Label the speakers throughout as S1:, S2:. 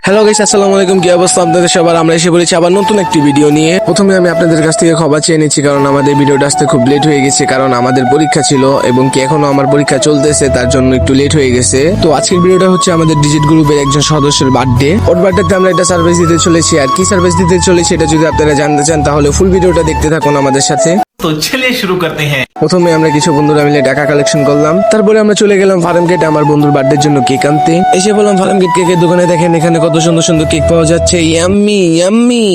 S1: Hello guys, আসসালামু আলাইকুম। কি অবস্থা আপনাদের সবার? আমরা এসে বলেছি আবার নতুন একটি ভিডিও নিয়ে। প্রথমে আমি আপনাদের কাছ থেকে ক্ষমা চেয়ে নিচ্ছি, কারণ আমাদের ভিডিওটা আসতে খুব লেট হয়ে গেছে, কারণ আমাদের পরীক্ষা ছিল এবং কি এখনো আমার পরীক্ষা চলতেছে, তার জন্য একটু লেট হয়ে গেছে। তো আজকের ভিডিওটা হচ্ছে আমাদের ডিজিট গ্রুপের একজন সদস্যের বার্থডে। ওর বার্থডেতে আমরা একটা সার্ভিস দিতে চলেছি। আর কি সার্ভিস দিতে চলেছি এটা যদি আপনারা জানতে চান তাহলে ফুল ভিডিওটা দেখতে থাকুন আমাদের সাথে।
S2: तो चलिए शुरू करते हैं।
S1: প্রথমে আমরা কিছু বন্ধুরা মিলে টাকা কালেকশন করলাম, তারপরে আমরা চলে গেলাম ফার্ম গেটে আমার বন্ধুর বার্থডের জন্য কেক আনতে। এসে বললাম ফার্ম গেট কেকের দোকানে, দেখেন এখানে কত সুন্দর সুন্দর কেক পাওয়া যাচ্ছে। Yummy yummy.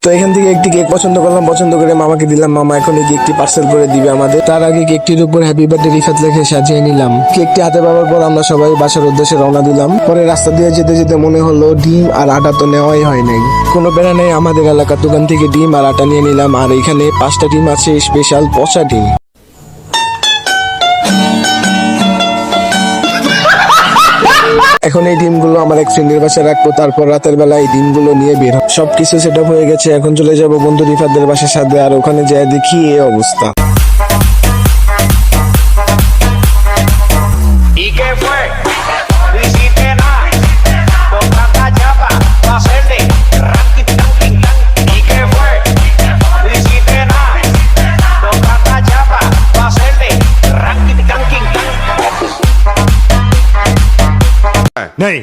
S1: তো এখান থেকে একটি কেক পছন্দ করলাম, পছন্দ করে মামাকে দিলাম। মামা এখন এই কেকটি পার্সেল করে দিবে আমাদের। তার আগে কেকটির উপর হ্যাপি বার্থডে রিফাত লিখে সাজিয়ে নিলাম। কেকটি হাতে পাওয়ার পর আমরা সবাই বাসার উদ্দেশ্যে রওনা দিলাম। পরে রাস্তা দিয়ে যেতে যেতে মনে হলো ডিম আর আটা তো নেওয়াই হয় নাই। কোনো বেড়া নেই, আমাদের এলাকার দোকান থেকে ডিম আর আটা নিয়ে নিলাম। আর এখানে 5টা ডিম আছে, স্পেশাল পচা ডিম। এখন এই ডিমগুলো আমার এক ফ্রেন্ডের বাসায় রাখবো, তারপর রাতের বেলা এই ডিমগুলো নিয়ে বের হবো। সবকিছু সেট আপ হয়ে গেছে, এখন চলে যাব বন্ধু রিফাতদের বাসার সাথে। আর ওখানে যাই দেখি এই অবস্থা।
S3: ¿Y qué fue? No hiciste nada. Con tanta chapa, pa' hacerle ranking, tanking, tan. ¿Y qué fue? No hiciste nada. Con tanta chapa, pa' hacerle ranking, tanking, tan.
S4: नहीं